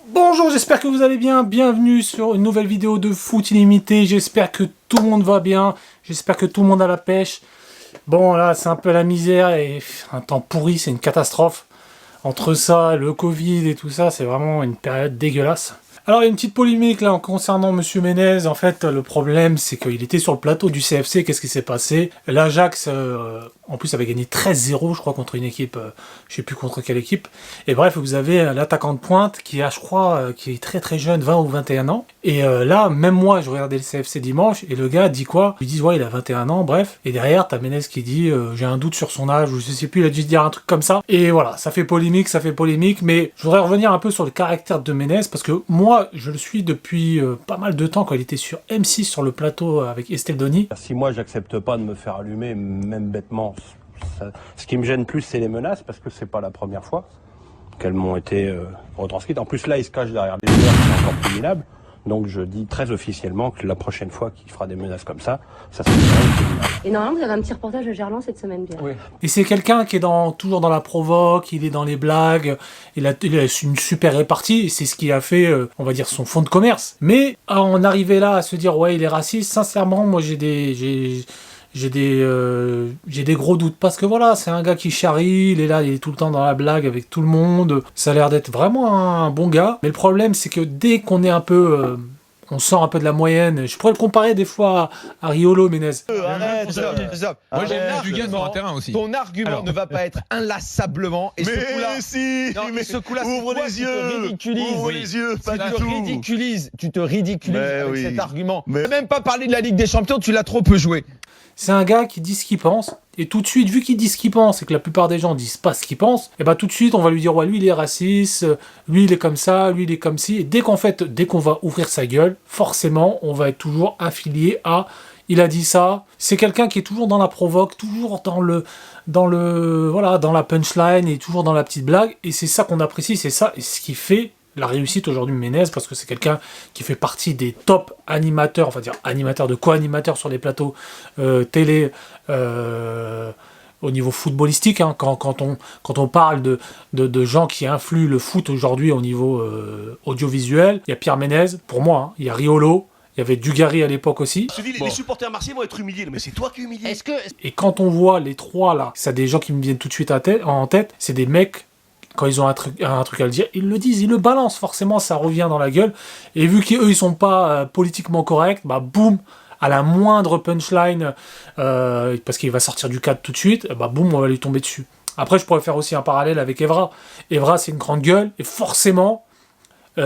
Bonjour, j'espère que vous allez bien, bienvenue sur une nouvelle vidéo de foot illimité, j'espère que tout le monde va bien, j'espère que tout le monde a la pêche. Bon là c'est un peu la misère et un temps pourri, c'est une catastrophe. Entre ça, le Covid et tout ça, c'est vraiment une période dégueulasse. Alors il y a une petite polémique là concernant Monsieur Ménez. En fait le problème c'est qu'il était sur le plateau du CFC, qu'est-ce qui s'est passé? L'Ajax en plus avait gagné 13-0 je crois contre une équipe, je sais plus contre quelle équipe. Et bref vous avez l'attaquant de pointe qui a je crois qui est très très jeune, 20 ou 21 ans. Et là même moi je regardais le CFC dimanche et le gars dit quoi? Ils disent ouais il a 21 ans bref. Et derrière t'as Ménez qui dit j'ai un doute sur son âge ou je sais plus, il a dû dire un truc comme ça. Et voilà ça fait polémique, mais je voudrais revenir un peu sur le caractère de Ménez parce que moi je le suis depuis pas mal de temps quand il était sur M6 sur le plateau avec Estelle Denis. Si moi j'accepte pas de me faire allumer, même bêtement, ce qui me gêne plus c'est les menaces parce que c'est pas la première fois qu'elles m'ont été retranscrites. En plus là il se cache derrière des joueurs qui sont encore plus minables. Donc je dis très officiellement que la prochaine fois qu'il fera des menaces comme ça sera criminel. Et normalement vous avez un petit reportage de Gerland cette semaine, Pierre. Oui. Et c'est quelqu'un qui est toujours dans la provoque, il est dans les blagues, il a une super répartie, et c'est ce qui a fait, on va dire, son fonds de commerce. Mais à en arriver là à se dire ouais il est raciste, sincèrement moi j'ai des gros doutes parce que voilà, c'est un gars qui charrie, il est tout le temps dans la blague avec tout le monde, ça a l'air d'être vraiment un bon gars, mais le problème c'est que dès qu'on est un peu, on sort un peu de la moyenne, je pourrais le comparer des fois à Riolo, Ménez. Arrête, stop. Moi j'aime bien du gaz sur un terrain aussi. Ton argument ne va pas être inlassablement et ce coup-là. Si, non, mais ce coup-là, ouvre les yeux. Ouvre les yeux, pas du tout. Tu te ridiculises avec oui. cet argument. Mais... Même pas parler de la Ligue des Champions, tu l'as trop peu joué. C'est un gars qui dit ce qu'il pense, et tout de suite, vu qu'il dit ce qu'il pense, et que la plupart des gens disent pas ce qu'ils pensent, et bah tout de suite, on va lui dire, ouais, lui il est raciste, lui il est comme ça, lui il est comme ci, et dès qu'on va ouvrir sa gueule, forcément, on va être toujours affilié à, il a dit ça, c'est quelqu'un qui est toujours dans la provoque, toujours dans la punchline, et toujours dans la petite blague, et c'est ça qu'on apprécie, c'est ça, et ce qui fait la réussite aujourd'hui de Ménez, parce que c'est quelqu'un qui fait partie des top animateurs, enfin dire animateurs de co-animateurs sur les plateaux télé au niveau footballistique, hein, quand on parle de gens qui influent le foot aujourd'hui au niveau audiovisuel, il y a Pierre Ménez, pour moi, hein, il y a Riolo, il y avait Dugarry à l'époque aussi. Je te dis, les supporters marseillais vont être humiliés, mais c'est toi qui es humilié. Et quand on voit les trois là, c'est des gens qui me viennent tout de suite en tête, c'est des mecs. Quand ils ont un truc à le dire, ils le disent, ils le balancent, forcément ça revient dans la gueule. Et vu qu'eux ils sont pas politiquement corrects, bah boum, à la moindre punchline, parce qu'il va sortir du cadre tout de suite, bah boum, on va lui tomber dessus. Après je pourrais faire aussi un parallèle avec Evra. Evra c'est une grande gueule, et forcément,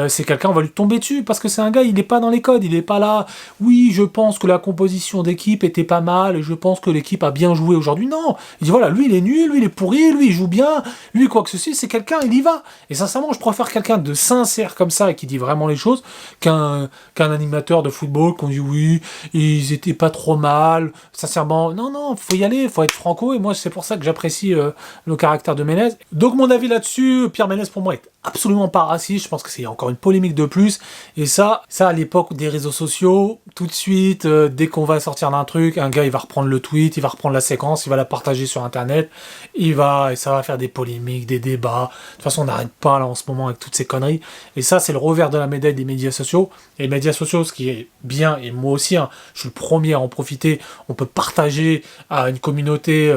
c'est quelqu'un, on va lui tomber dessus, parce que c'est un gars, il n'est pas dans les codes, il n'est pas là, oui, je pense que la composition d'équipe était pas mal, et je pense que l'équipe a bien joué aujourd'hui, non, il dit voilà, lui il est nul, lui il est pourri, lui il joue bien, lui quoi que ce soit, c'est quelqu'un, il y va, et sincèrement, je préfère quelqu'un de sincère comme ça, et qui dit vraiment les choses, qu'un animateur de football, qu'on dit oui, ils étaient pas trop mal, sincèrement, non, faut y aller, faut être franco, et moi c'est pour ça que j'apprécie le caractère de Ménez. Donc mon avis là-dessus, Pierre Ménez pour moi est absolument pas raciste, je pense que c'est encore une polémique de plus, et ça à l'époque des réseaux sociaux, tout de suite, dès qu'on va sortir d'un truc, un gars il va reprendre le tweet, il va reprendre la séquence, il va la partager sur internet, et ça va faire des polémiques, des débats, de toute façon on n'arrête pas là en ce moment avec toutes ces conneries, et ça c'est le revers de la médaille des médias sociaux, et les médias sociaux ce qui est bien, et moi aussi, hein, je suis le premier à en profiter, on peut partager à une communauté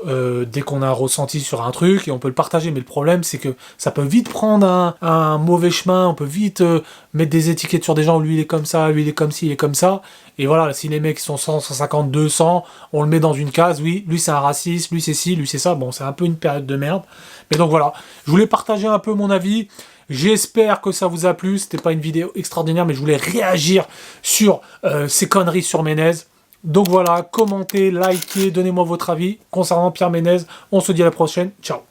dès qu'on a un ressenti sur un truc et on peut le partager, mais le problème c'est que ça peut vite prendre un mauvais chemin, on peut vite mettre des étiquettes sur des gens, lui il est comme ça, lui il est comme ci, il est comme ça, et voilà, si les mecs sont 100, 150, 200, on le met dans une case, oui, lui c'est un raciste, lui c'est ci, lui c'est ça, bon c'est un peu une période de merde, mais donc voilà, je voulais partager un peu mon avis. J'espère que ça vous a plu, c'était pas une vidéo extraordinaire, mais je voulais réagir sur ces conneries sur Ménez. Donc voilà, commentez, likez, donnez-moi votre avis concernant Pierre Ménez. On se dit à la prochaine. Ciao.